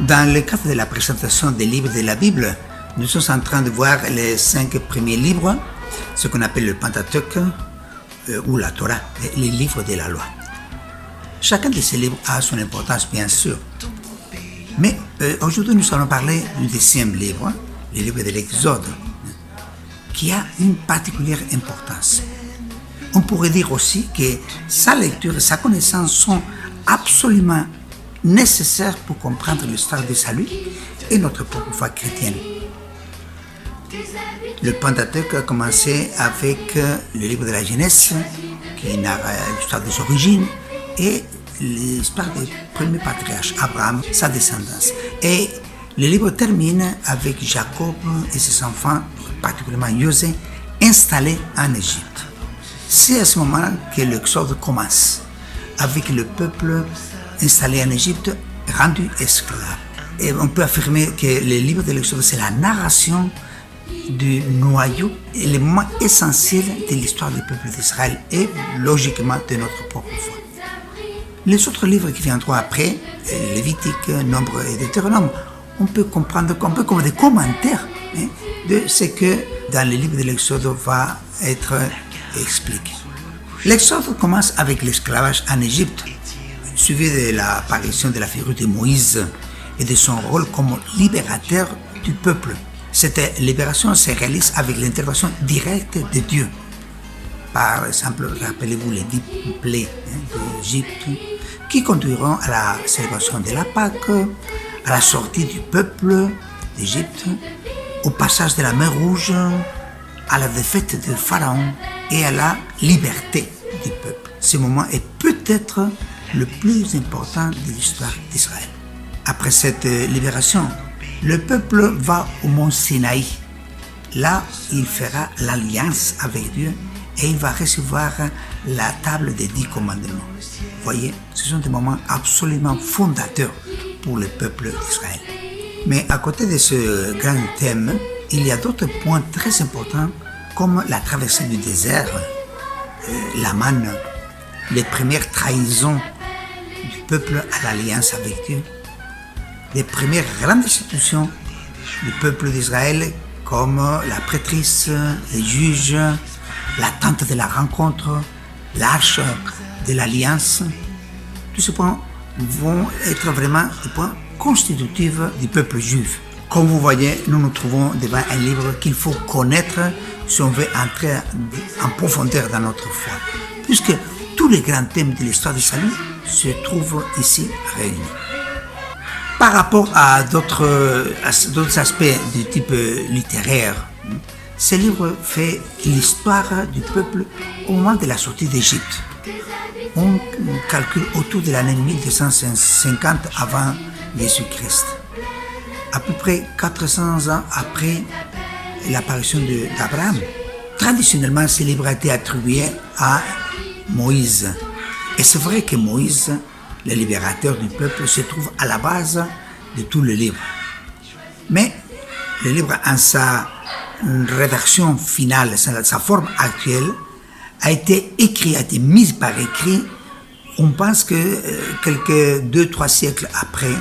Dans le cadre de la présentation des livres de la Bible, nous sommes en train de voir les 5 premiers livres, ce qu'on appelle le Pentateuque ou la Torah, les livres de la loi. Chacun de ces livres a son importance, bien sûr. Mais aujourd'hui, nous allons parler du 10e livre, le livre de l'Exode, qui a une particulière importance. On pourrait dire aussi que sa lecture et sa connaissance sont absolument nécessaires pour comprendre l'histoire du salut et notre propre foi chrétienne. Le Pentateuque a commencé avec le livre de la Genèse, qui narre l'histoire des origines, et l'histoire des premiers patriarches, Abraham, sa descendance. Et le livre termine avec Jacob et ses enfants, particulièrement Joseph, installés en Égypte. C'est à ce moment que l'Exode commence, avec le peuple installé en Égypte, rendu esclave. Et on peut affirmer que le livre de l'Exode, c'est la narration du noyau et le moment essentiel de l'histoire du peuple d'Israël et logiquement de notre propre foi. Les autres livres qui viendront après, Lévitique, Nombre et Deutéronome, on peut comprendre un peu comme des commentaires de ce que dans le livre de l'Exode va être expliqué. L'Exode commence avec l'esclavage en Égypte, suivi de l'apparition de la figure de Moïse et de son rôle comme libérateur du peuple. Cette libération se réalise avec l'intervention directe de Dieu. Par exemple, rappelez-vous les 10 plaies d'Égypte qui conduiront à la célébration de la Pâque, à la sortie du peuple d'Égypte, au passage de la mer Rouge, à la défaite de Pharaon et à la liberté du peuple. Ce moment est peut-être le plus important de l'histoire d'Israël. Après cette libération, le peuple va au mont Sinaï. Là, il fera l'alliance avec Dieu et il va recevoir la table des 10 commandements. Vous voyez, ce sont des moments absolument fondateurs pour le peuple d'Israël. Mais à côté de ce grand thème, il y a d'autres points très importants comme la traversée du désert, la manne, les premières trahisons du peuple à l'alliance avec Dieu, les premières grandes institutions du peuple d'Israël comme la prêtrise, les juges, la tente de la rencontre, l'arche de l'alliance. Tous ces points vont être vraiment des points constitutifs du peuple juif. Comme vous voyez, nous nous trouvons devant un livre qu'il faut connaître si on veut entrer en profondeur dans notre foi, puisque tous les grands thèmes de l'histoire du salut se trouvent ici réunis. Par rapport à d'autres aspects du type littéraire, ce livre fait l'histoire du peuple au moment de la sortie d'Égypte. On calcule autour de l'année 1250 avant Jésus-Christ. À peu près 400 ans après l'apparition d'Abraham. Traditionnellement, ce livre a été attribué à Moïse. Et c'est vrai que Moïse, le libérateur du peuple, se trouve à la base de tout le livre. Mais le livre, en sa rédaction finale, sa forme actuelle, a été mis par écrit, on pense que quelques 2-3 siècles après,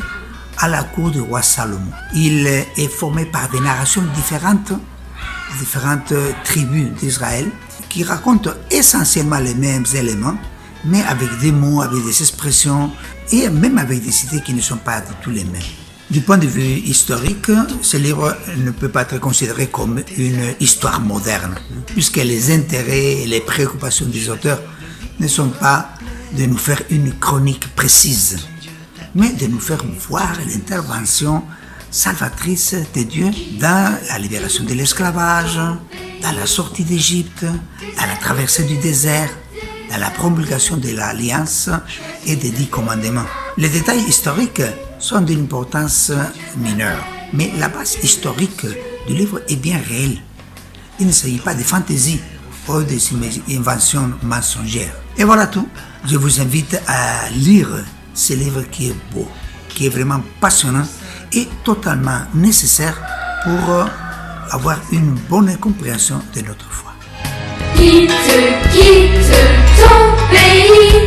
à la cour du roi Salomon. Il est formé par des narrations différentes tribus d'Israël qui racontent essentiellement les mêmes éléments, mais avec des mots, avec des expressions et même avec des idées qui ne sont pas du tout les mêmes. Du point de vue historique, ce livre ne peut pas être considéré comme une histoire moderne, puisque les intérêts et les préoccupations des auteurs ne sont pas de nous faire une chronique précise, mais de nous faire voir l'intervention salvatrice de Dieu dans la libération de l'esclavage, dans la sortie d'Égypte, dans la traversée du désert, dans la promulgation de l'Alliance et des 10 commandements. Les détails historiques sont d'une importance mineure, mais la base historique du livre est bien réelle. Il ne s'agit pas de fantaisie ou des inventions mensongères. Et voilà tout. Je vous invite à lire ce livre qui est beau, qui est vraiment passionnant et totalement nécessaire pour avoir une bonne compréhension de notre foi. Quitte ton pays.